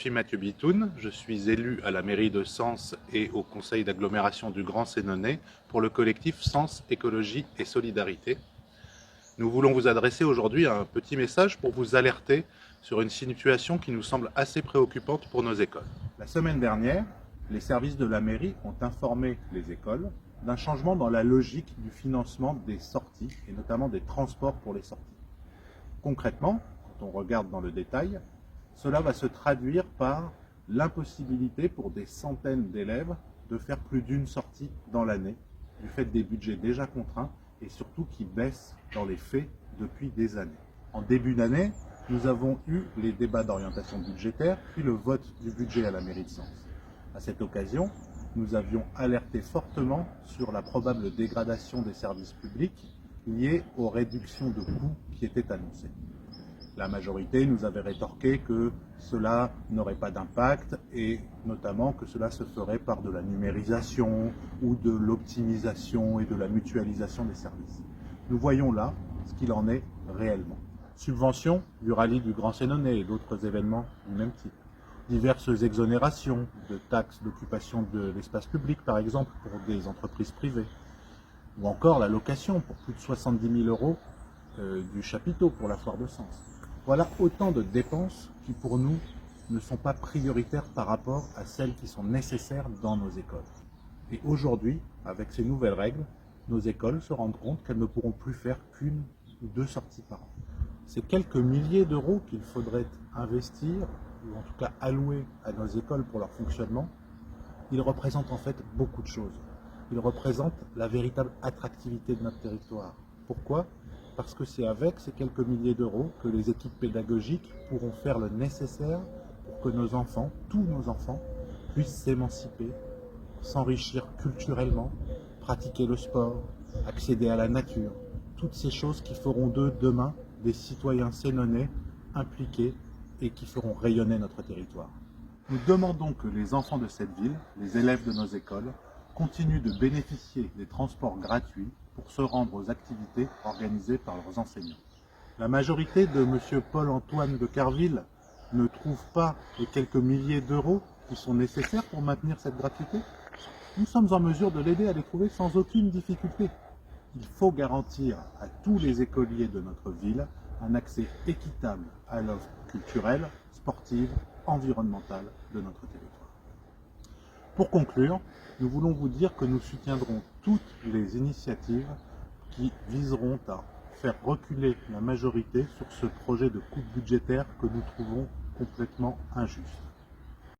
suis Mathieu Bitoun, je suis élu à la mairie de Sens et au conseil d'agglomération du Grand Sénonais pour le collectif Sens, Écologie et Solidarité. Nous voulons vous adresser aujourd'hui un petit message pour vous alerter sur une situation qui nous semble assez préoccupante pour nos écoles. La semaine dernière, les services de la mairie ont informé les écoles d'un changement dans la logique du financement des sorties et notamment des transports pour les sorties. Concrètement, quand on regarde dans le détail, cela va se traduire par l'impossibilité pour des centaines d'élèves de faire plus d'une sortie dans l'année, du fait des budgets déjà contraints et surtout qui baissent dans les faits depuis des années. En début d'année, nous avons eu les débats d'orientation budgétaire, puis le vote du budget à la mairie de Sens. À cette occasion, nous avions alerté fortement sur la probable dégradation des services publics liée aux réductions de coûts qui étaient annoncées. La majorité nous avait rétorqué que cela n'aurait pas d'impact et notamment que cela se ferait par de la numérisation ou de l'optimisation et de la mutualisation des services. Nous voyons là ce qu'il en est réellement. Subventions du rallye du Grand Sénonais et d'autres événements du même type. Diverses exonérations de taxes d'occupation de l'espace public, par exemple, pour des entreprises privées. Ou encore la location pour plus de 70 000 € du chapiteau pour la foire de Sens. Voilà autant de dépenses qui, pour nous, ne sont pas prioritaires par rapport à celles qui sont nécessaires dans nos écoles. Et aujourd'hui, avec ces nouvelles règles, nos écoles se rendent compte qu'elles ne pourront plus faire qu'une ou deux sorties par an. Ces quelques milliers d'euros qu'il faudrait investir, ou en tout cas allouer à nos écoles pour leur fonctionnement, ils représentent en fait beaucoup de choses. Ils représentent la véritable attractivité de notre territoire. Pourquoi ? Parce que c'est avec ces quelques milliers d'euros que les équipes pédagogiques pourront faire le nécessaire pour que nos enfants, tous nos enfants, puissent s'émanciper, s'enrichir culturellement, pratiquer le sport, accéder à la nature, toutes ces choses qui feront d'eux demain des citoyens sénonais impliqués et qui feront rayonner notre territoire. Nous demandons que les enfants de cette ville, les élèves de nos écoles, continuent de bénéficier des transports gratuits pour se rendre aux activités organisées par leurs enseignants. La majorité de M. Paul-Antoine de Carville ne trouve pas les quelques milliers d'euros qui sont nécessaires pour maintenir cette gratuité. Nous sommes en mesure de l'aider à les trouver sans aucune difficulté. Il faut garantir à tous les écoliers de notre ville un accès équitable à l'offre culturelle, sportive, environnementale de notre territoire. Pour conclure, nous voulons vous dire que nous soutiendrons toutes les initiatives qui viseront à faire reculer la majorité sur ce projet de coupe budgétaire que nous trouvons complètement injuste.